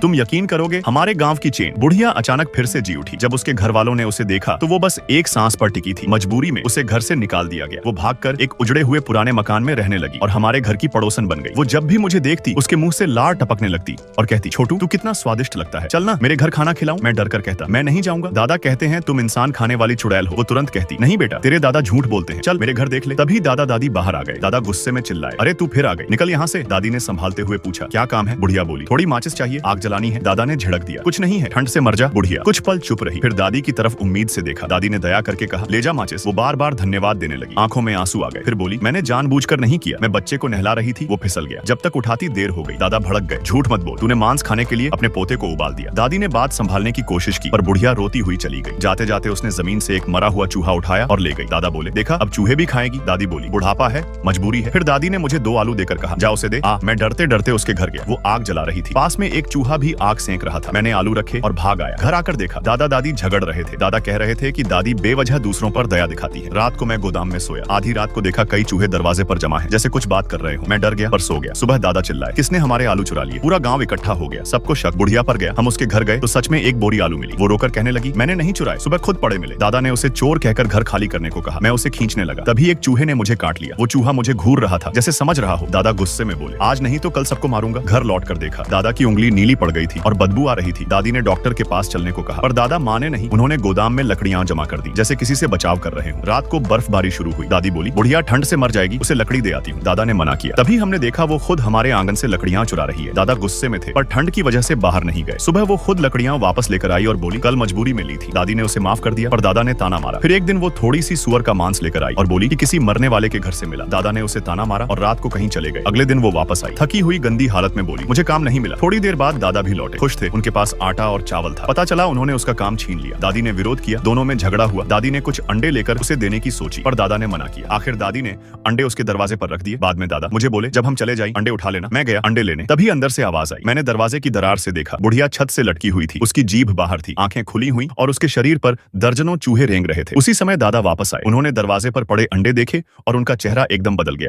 तुम यकीन करोगे, हमारे गांव की चेन बुढ़िया अचानक फिर से जी उठी। जब उसके घर वालों ने उसे देखा तो वो बस एक सांस पर टिकी थी। मजबूरी में उसे घर से निकाल दिया गया। वो भागकर एक उजड़े हुए पुराने मकान में रहने लगी और हमारे घर की पड़ोसन बन गई। वो जब भी मुझे देखती उसके मुंह से लार टपकने लगती और कहती, छोटू तू कितना स्वादिष्ट लगता है, चल ना मेरे घर खाना खिलाऊं। मैं डर कर कहता, मैं नहीं जाऊंगा, दादा कहते हैं तुम इंसान खाने वाली चुड़ैल हो। वो तुरंत कहती, नहीं बेटा तेरे दादा झूठ बोलते हैं, चल मेरे घर देख ले। तभी दादा दादी बाहर आ गए। दादा गुस्से में चिल्लाए, अरे तू फिर आ गई, निकल यहाँ से। दादी ने संभालते हुए पूछा, क्या काम है? बुढ़िया बोली, थोड़ी माचिस चाहिए, आग जलानी है। दादा ने झिड़क दिया, कुछ नहीं है, ठंड से मर जा। बुढ़िया कुछ पल चुप रही, फिर दादी की तरफ उम्मीद से देखा। दादी ने दया करके कहा, ले जा माचिस। वो बार बार धन्यवाद देने लगी, आंखों में आंसू आ गए। फिर बोली, मैंने जानबूझकर नहीं किया, मैं बच्चे को नहला रही थी, वो फिसल गया, जब तक उठाती देर हो गई। दादा भड़क गए, झूठ मत बोल, तूने मांस खाने के लिए अपने पोते को उबाल दिया। दादी ने बात संभालने की कोशिश की पर बुढ़िया रोती हुई चली गई। जाते जाते उसने जमीन से एक मरा हुआ चूहा उठाया और ले गई। दादा बोले, देखा अब चूहे भी खाएगी। दादी बोली, बुढ़ापा है, मजबूरी है। फिर दादी ने मुझे 2 आलू देकर कहा, जा उसे दे। मैं डरते डरते उसके घर गया। वो आग जला रही थी, पास में एक चूहा भी आग सेंक रहा था। मैंने आलू रखे और भाग आया। घर आकर देखा दादा दादी झगड़ रहे थे। दादा कह रहे थे कि दादी बेवजह दूसरों पर दया दिखाती है। रात को मैं गोदाम में सोया, आधी रात को देखा कई चूहे दरवाजे पर जमा है, जैसे कुछ बात कर रहे हो। मैं डर गया पर सो गया। सुबह दादा चिल्लाए, किसने हमारे आलू चुरा लिए? पूरा गांव इकट्ठा हो गया, सबको शक बुढ़िया पर गया। हम उसके घर गए तो सच में एक बोरी आलू मिली। वो रोकर कहने लगी, मैंने नहीं चुराए, सुबह खुद पड़े मिले। दादा ने उसे चोर कहकर घर खाली करने को कहा। मैं उसे खींचने लगा, तभी एक चूहे ने मुझे काट लिया। वो चूहा मुझे घूर रहा था, जैसे समझ रहा हो। दादा गुस्से में बोले, आज नहीं तो कल सबको मारूंगा। घर लौट कर देखा, दादा की उंगली नीली पड़ गई थी और बदबू आ रही थी। दादी ने डॉक्टर के पास चलने को कहा पर दादा माने नहीं। उन्होंने गोदाम में लकड़ियां जमा कर दी, जैसे किसी से बचाव कर रहे हो। रात को बर्फबारी शुरू हुई। दादी बोली, बुढ़िया ठंड से मर जाएगी, उसे लकड़ी दे आती हूँ। दादा ने मना किया। तभी हमने देखा वो खुद हमारे आंगन से लकड़ियां चुरा रही है। दादा गुस्से में थे पर ठंड की वजह से बाहर नहीं गए। सुबह वो खुद लकड़ियां वापस लेकर आई और बोली, कल मजबूरी में ली थी। दादी ने उसे माफ कर दिया पर दादा ने ताना मारा। फिर एक दिन वो थोड़ी सी सुअर का मांस लेकर आई और बोली कि किसी मरने वाले के घर से मिला। दादा ने उसे ताना मारा और रात को कहीं चले गए। अगले दिन वो वापस आई, थकी हुई गंदी हालत में बोली, मुझे काम नहीं मिला। थोड़ी देर बाद दादा भी लौटे, खुश थे, उनके पास आटा और चावल था। पता चला उन्होंने उसका काम छीन लिया। दादी ने विरोध किया, दोनों में झगड़ा हुआ। दादी ने कुछ अंडे लेकर उसे देने की सोची पर दादा ने मना किया। आखिर दादी ने अंडे उसके दरवाजे पर रख दिए। बाद में दादा मुझे बोले, जब हम चले जाएं अंडे उठा लेना। मैं गया अंडे लेने, तभी अंदर से आवाज आई। मैंने दरवाजे की दरार से देखा, बुढ़िया छत से लटकी हुई थी, उसकी जीभ बाहर थी, आंखें खुली हुई और उसके शरीर पर दर्जनों चूहे रेंग रहे थे। उसी समय दादा वापस आए। उन्होंने दरवाजे पर पड़े अंडे देखे और उनका चेहरा एकदम बदल गया।